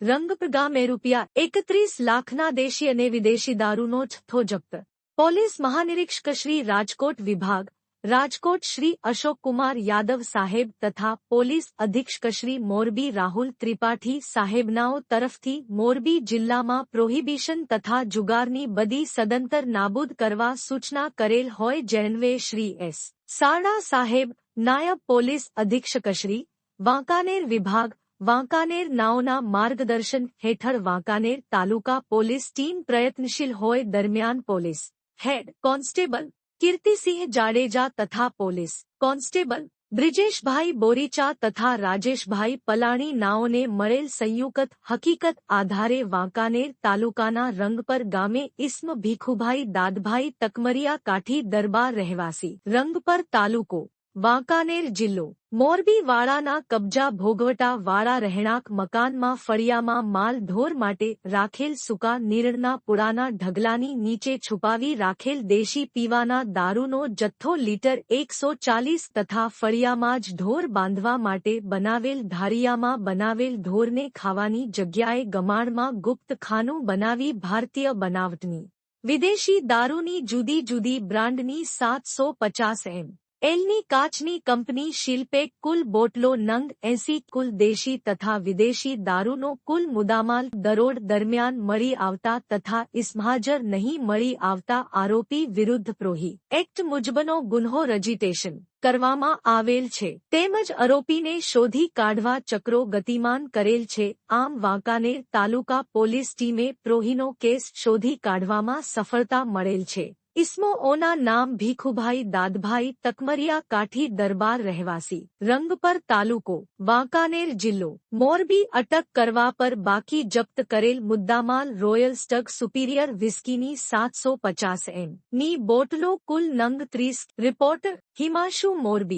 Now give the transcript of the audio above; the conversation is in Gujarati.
રંગપર ગામે ₹31 લાખના દેશી અને વિદેશી દારૂનો જથ્થો જપ્ત. પોલીસ મહાનિરીક્ષક શ્રી રાજકોટ વિભાગ, રાજકોટ શ્રી અશોકકુમાર યાદવ સાહેબ તથા પોલીસ અધિક્ષક શ્રી મોરબી રાહુલ ત્રિપાઠી સાહેબનાઓ તરફથી મોરબી જિલ્લામાં પ્રોહિબિશન તથા જુગારની બદી સદંતર નાબૂદ કરવા સૂચના કરેલ હોય જેન્વે શ્રી એસ. સારડા સાહેબ, નાયબ પોલીસ અધિક્ષક શ્રી, વાંકાનેર વિભાગ, વાંકાનેર નાઓના માર્ગદર્શન હેઠળ વાંકાનેર તાલુકા પોલીસ ટીમ પ્રયત્નશીલ હોય દરમિયાન police head constable Kirtisinh Jadeja તથા પોલીસ કોન્સ્ટેબલ બ્રિજેશભાઈ બોરીચા તથા રાજેશભાઈ પલાણી નાઓને મળેલ સંયુક્ત હકીકત આધારે વાંકાનેર તાલુકાના રંગપર ગામે ઇસ્મ ભીખુભાઈ દાદભાઈ તકમરિયા કાઠી દરબાર રહેવાસી રંગપર તાલુકો વાંકાનેર જિલ્લો મોરબી વાળાના કબજા ભોગવટા વાળા રહેણાંક મકાનમાં ફળિયામાં માલ ઢોર માટે રાખેલ સૂકા નીરણના પુડાના ઢગલાની નીચે છુપાવી રાખેલ દેશી પીવાના દારૂનો જથ્થો લીટર 140 તથા ફળિયામાં જ ઢોર બાંધવા માટે બનાવેલ ધારિયામાં બનાવેલ ઢોરને ખાવાની જગ્યાએ ગમાણમાં ગુપ્ત ખાનું બનાવી ભારતીય બનાવટની વિદેશી દારૂની જુદી જુદી બ્રાન્ડની 750 એલની કાચની કંપની શિલ્પેક કુલ બોટલો નંગ 80 કુલ દેશી તથા વિદેશી દારૂનો કુલ મુદ્દામાલ દરોડ દરમિયાન મળી આવતા તથા ઇસ્મહાજર નહીં મળી આવતા આરોપી વિરુદ્ધ પ્રોહી એક્ટ મુજબનો ગુન્હો રજીસ્ટ્રેશન કરવામાં આવેલ છે તેમજ આરોપીને શોધી કાઢવા ચક્રો ગતિમાન કરેલ છે. આમ વાંકાનેર તાલુકા પોલીસ ટીમે પ્રોહીનો કેસ શોધી કાઢવામાં સફળતા મળેલ છે. ઇસ્મોઓના નામ ભીખુભાઈ દાદભાઈ તકમરિયા કાઠી દરબાર રહેવાસી રંગપર તાલુકો વાંકાનેર જિલ્લો મોરબી. અટક કરવા પર બાકી જપ્ત કરેલ મુદ્દામાલ રોયલ સ્ટગ સુપીરિયર વિસ્કીની 750 ની બોટલો કુલ નંગ 30. રિપોર્ટર હિમાંશુ મોરબી.